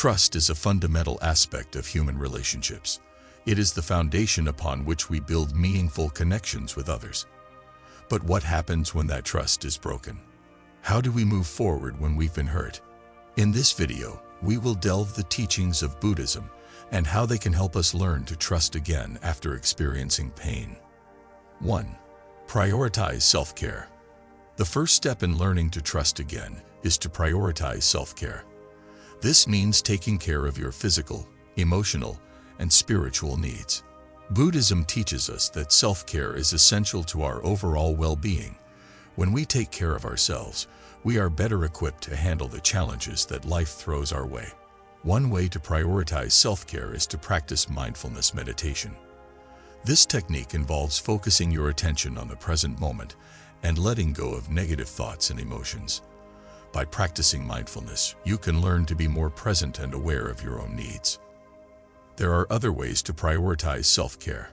Trust is a fundamental aspect of human relationships. It is the foundation upon which we build meaningful connections with others. But what happens when that trust is broken? How do we move forward when we've been hurt? In this video, we will delve the teachings of Buddhism and how they can help us learn to trust again after experiencing pain. 1. Prioritize self-care. The first step in learning to trust again is to prioritize self-care. This means taking care of your physical, emotional, and spiritual needs. Buddhism teaches us that self-care is essential to our overall well-being. When we take care of ourselves, we are better equipped to handle the challenges that life throws our way. One way to prioritize self-care is to practice mindfulness meditation. This technique involves focusing your attention on the present moment and letting go of negative thoughts and emotions. By practicing mindfulness, you can learn to be more present and aware of your own needs. There are other ways to prioritize self-care.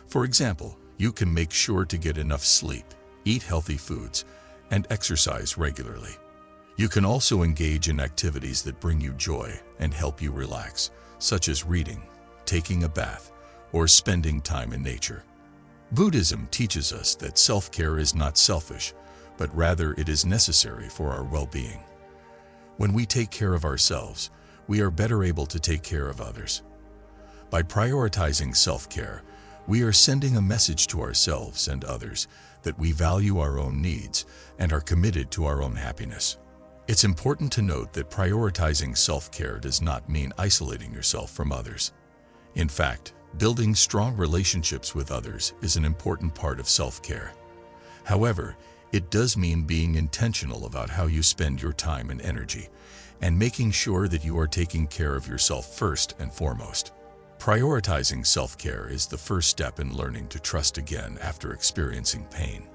For example, you can make sure to get enough sleep, eat healthy foods, and exercise regularly. You can also engage in activities that bring you joy and help you relax, such as reading, taking a bath, or spending time in nature. Buddhism teaches us that self-care is not selfish, but rather it is necessary for our well-being. When we take care of ourselves, we are better able to take care of others. By prioritizing self-care, we are sending a message to ourselves and others that we value our own needs and are committed to our own happiness. It's important to note that prioritizing self-care does not mean isolating yourself from others. In fact, building strong relationships with others is an important part of self-care. However, it does mean being intentional about how you spend your time and energy, and making sure that you are taking care of yourself first and foremost. Prioritizing self-care is the first step in learning to trust again after experiencing pain.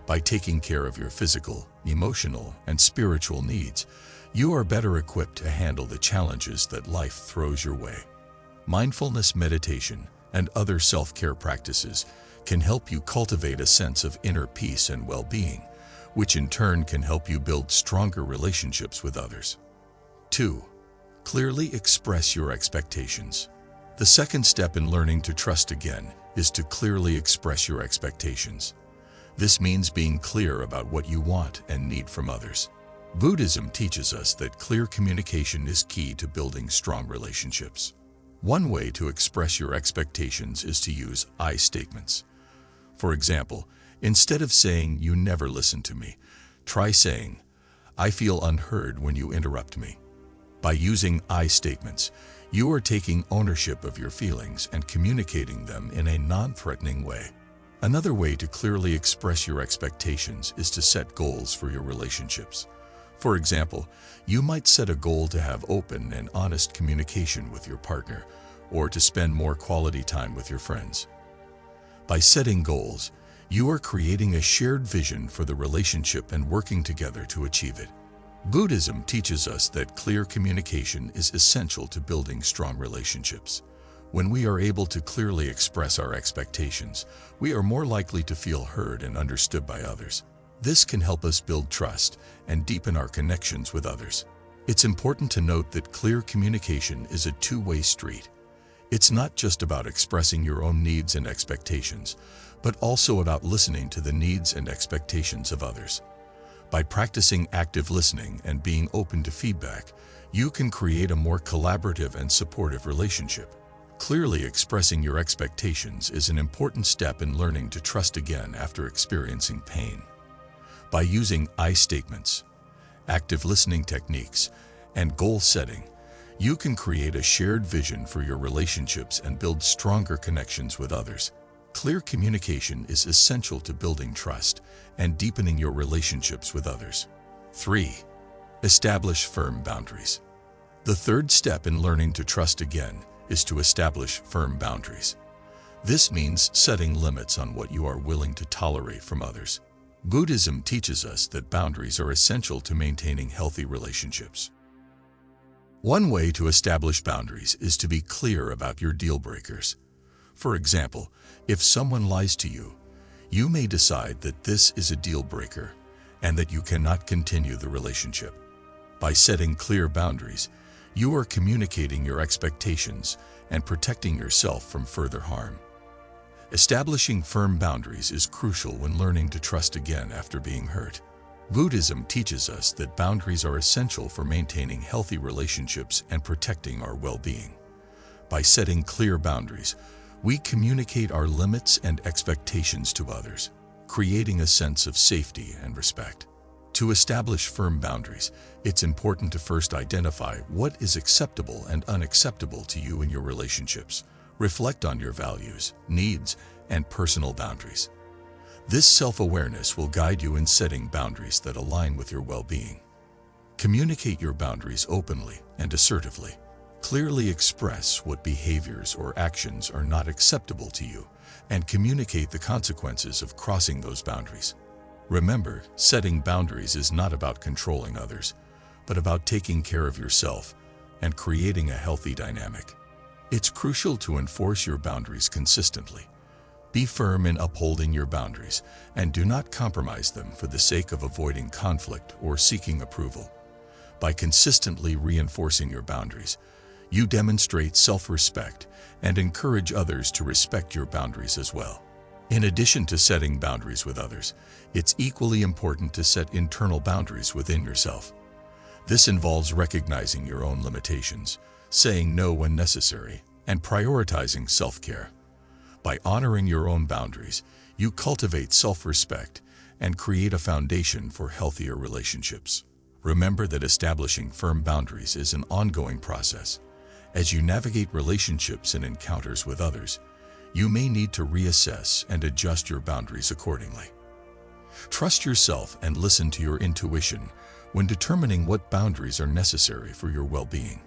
By taking care of your physical, emotional, and spiritual needs, you are better equipped to handle the challenges that life throws your way. Mindfulness meditation and other self-care practices can help you cultivate a sense of inner peace and well-being, which in turn can help you build stronger relationships with others. 2. Clearly express your expectations. The second step in learning to trust again is to clearly express your expectations. This means being clear about what you want and need from others. Buddhism teaches us that clear communication is key to building strong relationships. One way to express your expectations is to use I statements. For example, instead of saying, "You never listen to me," try saying, "I feel unheard when you interrupt me." By using I statements, you are taking ownership of your feelings and communicating them in a non-threatening way. Another way to clearly express your expectations is to set goals for your relationships. For example, you might set a goal to have open and honest communication with your partner, or to spend more quality time with your friends. By setting goals, you are creating a shared vision for the relationship and working together to achieve it. Buddhism teaches us that clear communication is essential to building strong relationships. When we are able to clearly express our expectations, we are more likely to feel heard and understood by others. This can help us build trust and deepen our connections with others. It's important to note that clear communication is a two-way street. It's not just about expressing your own needs and expectations, but also about listening to the needs and expectations of others. By practicing active listening and being open to feedback, you can create a more collaborative and supportive relationship. Clearly expressing your expectations is an important step in learning to trust again after experiencing pain. By using I statements, active listening techniques, and goal setting, you can create a shared vision for your relationships and build stronger connections with others. Clear communication is essential to building trust and deepening your relationships with others. 3. Establish firm boundaries. The third step in learning to trust again is to establish firm boundaries. This means setting limits on what you are willing to tolerate from others. Buddhism teaches us that boundaries are essential to maintaining healthy relationships. One way to establish boundaries is to be clear about your deal breakers. For example, if someone lies to you, you may decide that this is a deal breaker and that you cannot continue the relationship. By setting clear boundaries, You are communicating your expectations and protecting yourself from further harm. Establishing firm boundaries is crucial when learning to trust again after being hurt. Buddhism teaches us that boundaries are essential for maintaining healthy relationships and protecting our well-being. By setting clear boundaries, we communicate our limits and expectations to others, creating a sense of safety and respect. To establish firm boundaries, it's important to first identify what is acceptable and unacceptable to you in your relationships. Reflect on your values, needs, and personal boundaries. This self-awareness will guide you in setting boundaries that align with your well-being. Communicate your boundaries openly and assertively. Clearly express what behaviors or actions are not acceptable to you, and communicate the consequences of crossing those boundaries. Remember, setting boundaries is not about controlling others, but about taking care of yourself and creating a healthy dynamic. It's crucial to enforce your boundaries consistently. Be firm in upholding your boundaries and do not compromise them for the sake of avoiding conflict or seeking approval. By consistently reinforcing your boundaries, you demonstrate self-respect and encourage others to respect your boundaries as well. In addition to setting boundaries with others, it's equally important to set internal boundaries within yourself. This involves recognizing your own limitations, saying no when necessary, and prioritizing self-care. By honoring your own boundaries, you cultivate self-respect and create a foundation for healthier relationships. Remember that establishing firm boundaries is an ongoing process. As you navigate relationships and encounters with others, you may need to reassess and adjust your boundaries accordingly. Trust yourself and listen to your intuition when determining what boundaries are necessary for your well-being.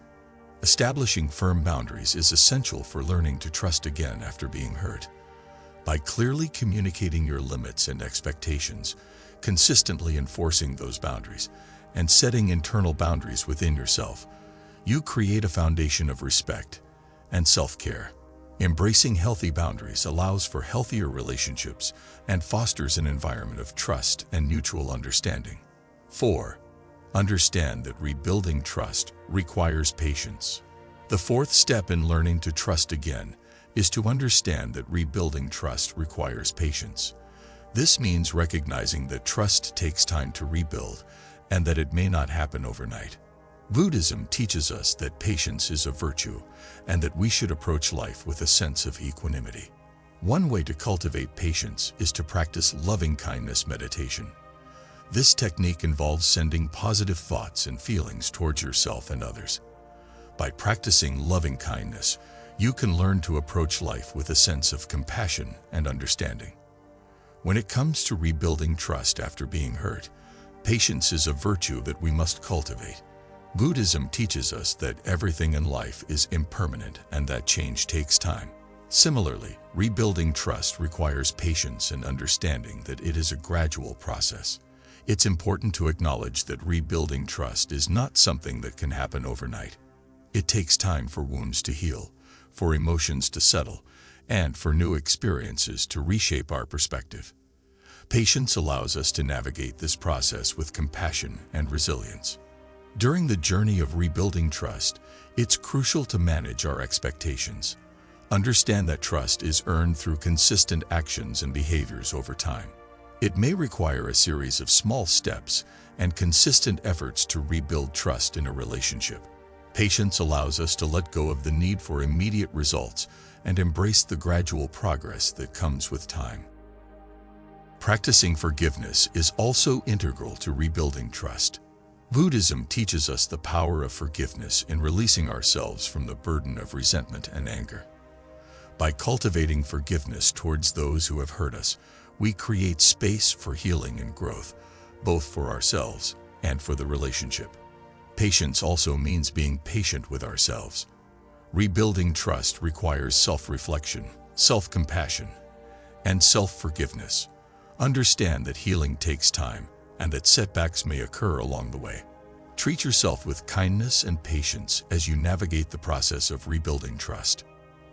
Establishing firm boundaries is essential for learning to trust again after being hurt. By clearly communicating your limits and expectations, consistently enforcing those boundaries, and setting internal boundaries within yourself, you create a foundation of respect and self-care. Embracing healthy boundaries allows for healthier relationships and fosters an environment of trust and mutual understanding. 4. Understand that rebuilding trust requires patience. The fourth step in learning to trust again is to understand that rebuilding trust requires patience. This means recognizing that trust takes time to rebuild and that it may not happen overnight. Buddhism teaches us that patience is a virtue and that we should approach life with a sense of equanimity. One way to cultivate patience is to practice loving-kindness meditation. This technique involves sending positive thoughts and feelings towards yourself and others. By practicing loving-kindness, you can learn to approach life with a sense of compassion and understanding. When it comes to rebuilding trust after being hurt, patience is a virtue that we must cultivate. Buddhism teaches us that everything in life is impermanent and that change takes time. Similarly, rebuilding trust requires patience and understanding that it is a gradual process. It's important to acknowledge that rebuilding trust is not something that can happen overnight. It takes time for wounds to heal, for emotions to settle, and for new experiences to reshape our perspective. Patience allows us to navigate this process with compassion and resilience. During the journey of rebuilding trust, it's crucial to manage our expectations. Understand that trust is earned through consistent actions and behaviors over time. It may require a series of small steps and consistent efforts to rebuild trust in a relationship. Patience allows us to let go of the need for immediate results and embrace the gradual progress that comes with time. Practicing forgiveness is also integral to rebuilding trust. Buddhism teaches us the power of forgiveness in releasing ourselves from the burden of resentment and anger. By cultivating forgiveness towards those who have hurt us, we create space for healing and growth, both for ourselves and for the relationship. Patience also means being patient with ourselves. Rebuilding trust requires self-reflection, self-compassion, and self-forgiveness. Understand that healing takes time and that setbacks may occur along the way. Treat yourself with kindness and patience as you navigate the process of rebuilding trust.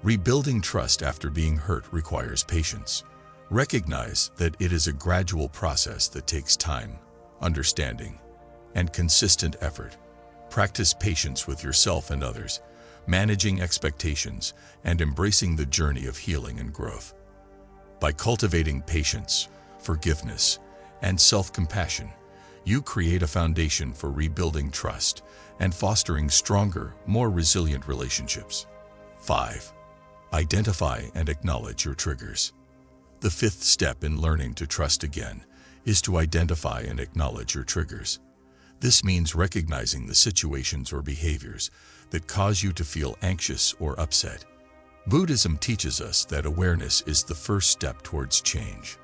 Rebuilding trust after being hurt requires patience. Recognize that it is a gradual process that takes time, understanding, and consistent effort. Practice patience with yourself and others, managing expectations, and embracing the journey of healing and growth. By cultivating patience, forgiveness, and self-compassion, you create a foundation for rebuilding trust and fostering stronger, more resilient relationships. 5. Identify and acknowledge your triggers. The fifth step in learning to trust again is to identify and acknowledge your triggers. This means recognizing the situations or behaviors that cause you to feel anxious or upset. Buddhism teaches us that awareness is the first step towards change.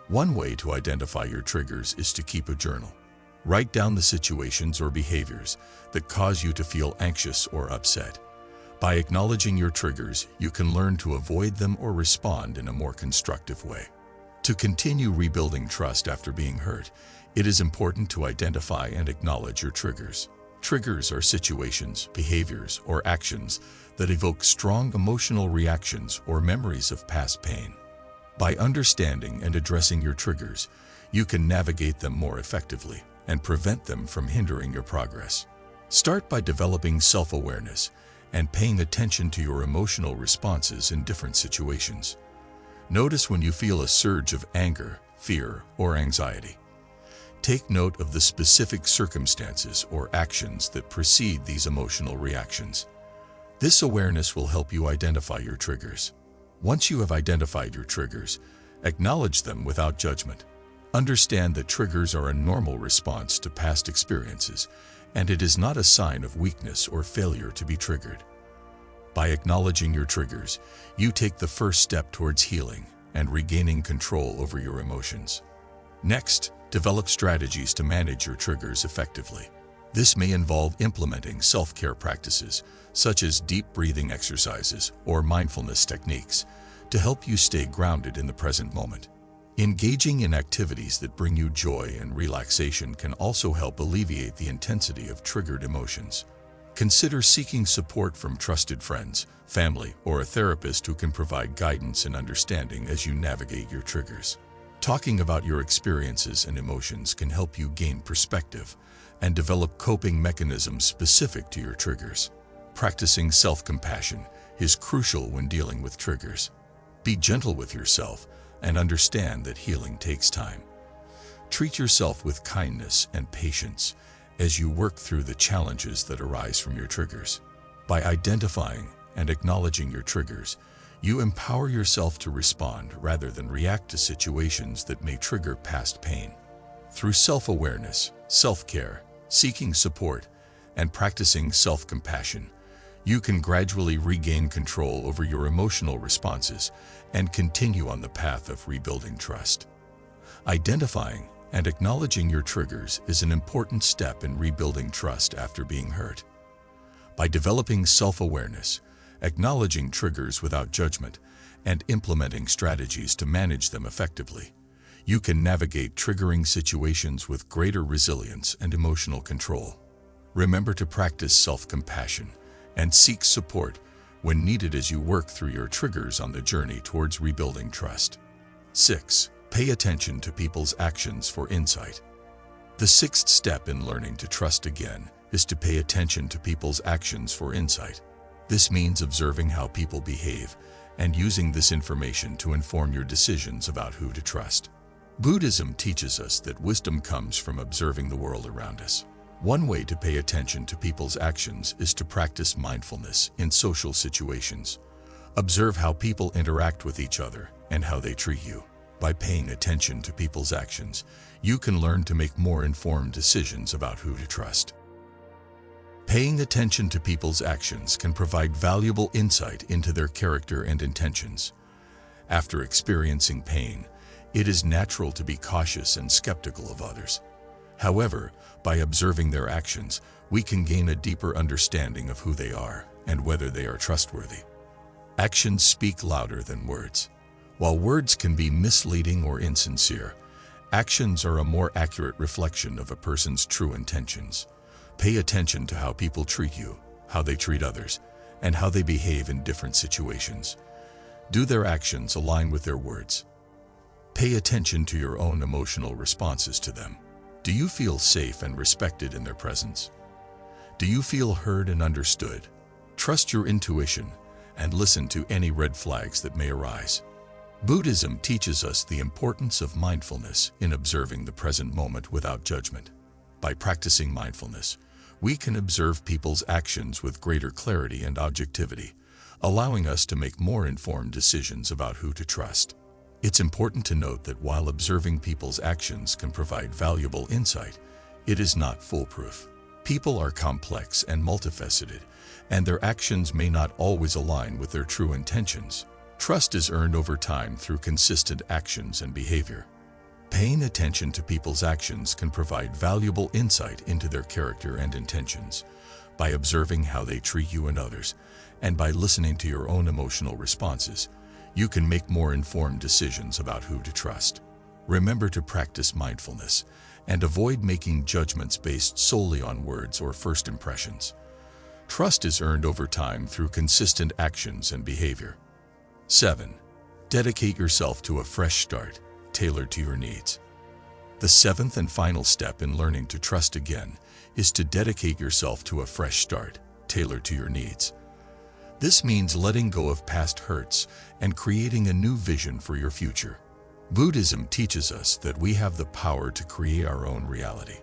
One way to identify your triggers is to keep a journal. Write down the situations or behaviors that cause you to feel anxious or upset. By acknowledging your triggers, you can learn to avoid them or respond in a more constructive way. To continue rebuilding trust after being hurt, it is important to identify and acknowledge your triggers. Triggers are situations, behaviors, or actions that evoke strong emotional reactions or memories of past pain. By understanding and addressing your triggers, you can navigate them more effectively and prevent them from hindering your progress. Start by developing self-awareness and paying attention to your emotional responses in different situations. Notice when you feel a surge of anger, fear, or anxiety. Take note of the specific circumstances or actions that precede these emotional reactions. This awareness will help you identify your triggers. Once you have identified your triggers, acknowledge them without judgment. Understand that triggers are a normal response to past experiences, and it is not a sign of weakness or failure to be triggered. By acknowledging your triggers, you take the first step towards healing and regaining control over your emotions. Next, develop strategies to manage your triggers effectively. This may involve implementing self-care practices, such as deep breathing exercises or mindfulness techniques, to help you stay grounded in the present moment. Engaging in activities that bring you joy and relaxation can also help alleviate the intensity of triggered emotions. Consider seeking support from trusted friends, family, or a therapist who can provide guidance and understanding as you navigate your triggers. Talking about your experiences and emotions can help you gain perspective and develop coping mechanisms specific to your triggers. Practicing self-compassion is crucial when dealing with triggers. Be gentle with yourself and understand that healing takes time. Treat yourself with kindness and patience as you work through the challenges that arise from your triggers. By identifying and acknowledging your triggers, you empower yourself to respond rather than react to situations that may trigger past pain. Through self-awareness, self-care, seeking support, and practicing self-compassion, you can gradually regain control over your emotional responses and continue on the path of rebuilding trust. Identifying and acknowledging your triggers is an important step in rebuilding trust after being hurt. By developing self-awareness, acknowledging triggers without judgment, and implementing strategies to manage them effectively, you can navigate triggering situations with greater resilience and emotional control. Remember to practice self-compassion and seek support when needed as you work through your triggers on the journey towards rebuilding trust. 6. Pay attention to people's actions for insight. The sixth step in learning to trust again is to pay attention to people's actions for insight. This means observing how people behave and using this information to inform your decisions about who to trust. Buddhism teaches us that wisdom comes from observing the world around us. One way to pay attention to people's actions is to practice mindfulness in social situations. Observe how people interact with each other and how they treat you. By paying attention to people's actions, you can learn to make more informed decisions about who to trust. Paying attention to people's actions can provide valuable insight into their character and intentions. After experiencing pain, it is natural to be cautious and skeptical of others. However, by observing their actions, we can gain a deeper understanding of who they are and whether they are trustworthy. Actions speak louder than words. While words can be misleading or insincere, actions are a more accurate reflection of a person's true intentions. Pay attention to how people treat you, how they treat others, and how they behave in different situations. Do their actions align with their words? Pay attention to your own emotional responses to them. Do you feel safe and respected in their presence? Do you feel heard and understood? Trust your intuition and listen to any red flags that may arise. Buddhism teaches us the importance of mindfulness in observing the present moment without judgment. By practicing mindfulness, we can observe people's actions with greater clarity and objectivity, allowing us to make more informed decisions about who to trust. It's important to note that while observing people's actions can provide valuable insight, it is not foolproof. People are complex and multifaceted, and their actions may not always align with their true intentions. Trust is earned over time through consistent actions and behavior. Paying attention to people's actions can provide valuable insight into their character and intentions. By observing how they treat you and others, and by listening to your own emotional responses, you can make more informed decisions about who to trust. Remember to practice mindfulness and avoid making judgments based solely on words or first impressions. Trust is earned over time through consistent actions and behavior. 7. Dedicate yourself to a fresh start, tailored to your needs. The seventh and final step in learning to trust again is to dedicate yourself to a fresh start, tailored to your needs. This means letting go of past hurts and creating a new vision for your future. Buddhism teaches us that we have the power to create our own reality.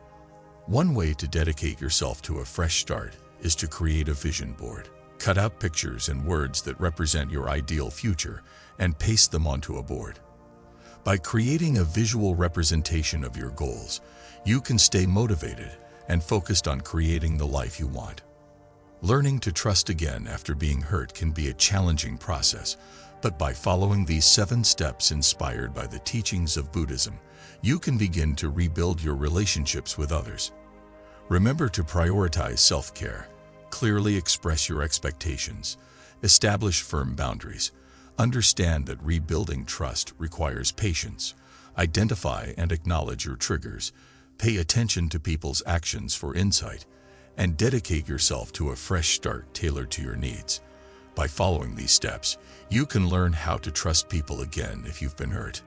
One way to dedicate yourself to a fresh start is to create a vision board. Cut out pictures and words that represent your ideal future and paste them onto a board. By creating a visual representation of your goals, you can stay motivated and focused on creating the life you want. Learning to trust again after being hurt can be a challenging process, but by following these 7 steps inspired by the teachings of Buddhism, you can begin to rebuild your relationships with others. Remember to prioritize self-care, clearly express your expectations, establish firm boundaries, understand that rebuilding trust requires patience, identify and acknowledge your triggers, pay attention to people's actions for insight, and dedicate yourself to a fresh start tailored to your needs. By following these steps, you can learn how to trust people again if you've been hurt.